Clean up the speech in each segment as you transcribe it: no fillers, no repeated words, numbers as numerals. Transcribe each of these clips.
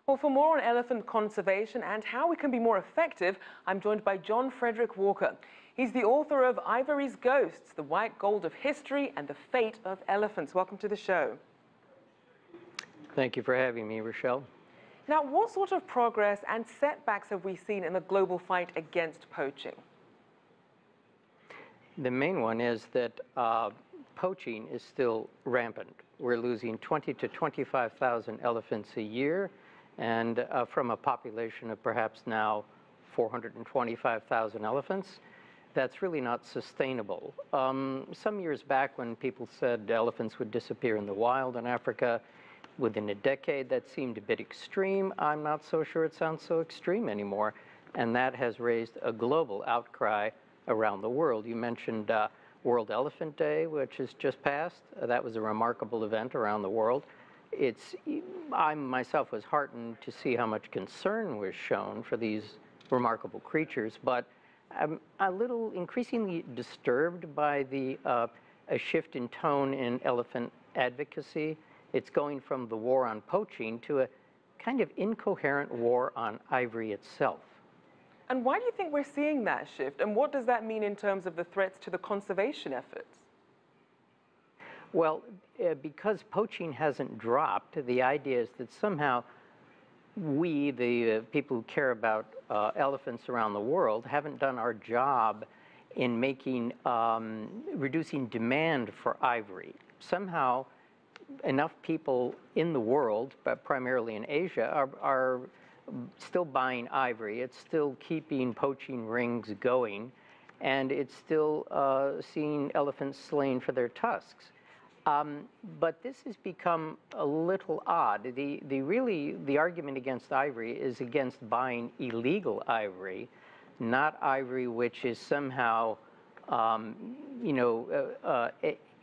Well, for more on elephant conservation and how we can be more effective, I'm joined by John Frederick Walker. He's the author of Ivory's Ghosts, the White Gold of History and the Fate of Elephants. Welcome to the show. Thank you for having me, Rachelle. Now, what sort of progress and setbacks have we seen in the global fight against poaching? The main one is that poaching is still rampant. We're losing 20 to 25,000 elephants a year, and from a population of perhaps now 425,000 elephants, that's really not sustainable. Some years back when people said elephants would disappear in the wild in Africa, within a decade that seemed a bit extreme. I'm not so sure it sounds so extreme anymore, and that has raised a global outcry around the world. You mentioned World Elephant Day, which has just passed. That was a remarkable event around the world. I myself was heartened to see how much concern was shown for these remarkable creatures, but I'm a little increasingly disturbed by a shift in tone in elephant advocacy. It's going from the war on poaching to a kind of incoherent war on ivory itself. And why do you think we're seeing that shift? And what does that mean in terms of the threats to the conservation efforts? Well, because poaching hasn't dropped, the idea is that somehow we, the people who care about elephants around the world, haven't done our job in making, reducing demand for ivory. Somehow, enough people in the world, but primarily in Asia, are still buying ivory. It's still keeping poaching rings going, and it's still seeing elephants slain for their tusks. But this has become a little odd. The argument against ivory is against buying illegal ivory, not ivory which is somehow,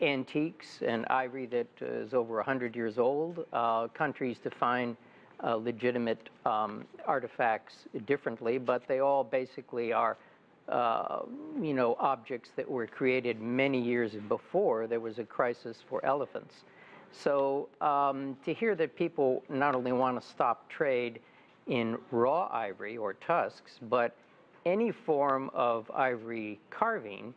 antiques and ivory that is over 100 years old. Countries define legitimate artifacts differently, but they all basically are objects that were created many years before there was a crisis for elephants. So to hear that people not only want to stop trade in raw ivory or tusks, but any form of ivory carving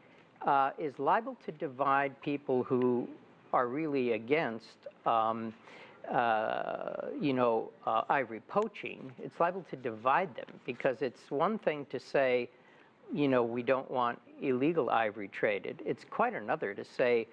is liable to divide people who are really against ivory poaching. It's liable to divide them, because it's one thing to say, we don't want illegal ivory traded. It's quite another to say,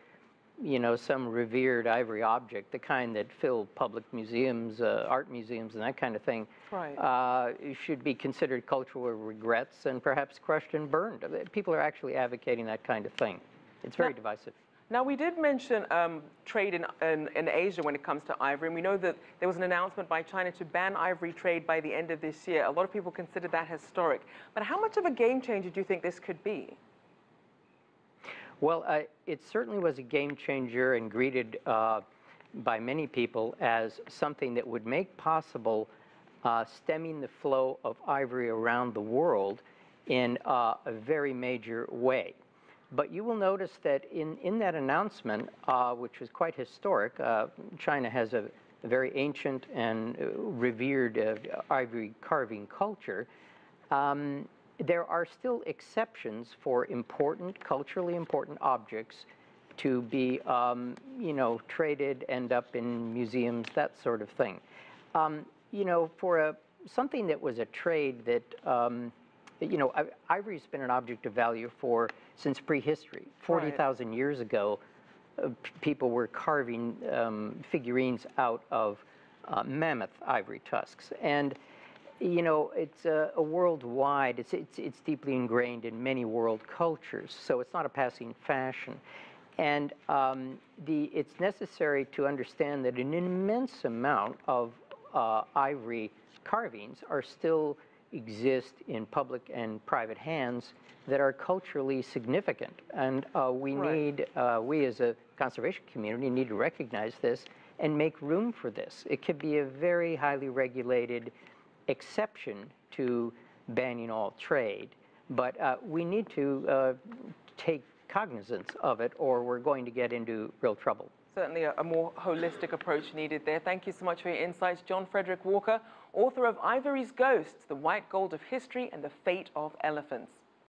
some revered ivory object, the kind that fill public museums, art museums, and that kind of thing, right, should be considered cultural regrets and perhaps crushed and burned. People are actually advocating that kind of thing. It's very divisive. Now, we did mention trade in Asia when it comes to ivory, and we know that there was an announcement by China to ban ivory trade by the end of this year. A lot of people consider that historic. But how much of a game changer do you think this could be? Well, it certainly was a game changer and greeted by many people as something that would make possible stemming the flow of ivory around the world in a very major way. But you will notice that in that announcement, which was quite historic, China has a very ancient and revered ivory carving culture. There are still exceptions for culturally important objects to be, traded, end up in museums, that sort of thing. For something that was a trade that, ivory's been an object of value since prehistory. 40,000 years ago, people were carving figurines out of mammoth ivory tusks. And it's a worldwide, it's deeply ingrained in many world cultures, so it's not a passing fashion. And it's necessary to understand that an immense amount of ivory carvings still exist in public and private hands that are culturally significant. And we as a conservation community need to recognize this and make room for this. It could be a very highly regulated exception to banning all trade, but we need to take cognizance of it, or we're going to get into real trouble. Certainly a more holistic approach needed there. Thank you so much for your insights. John Frederick Walker, author of Ivory's Ghosts, The White Gold of History and the Fate of Elephants.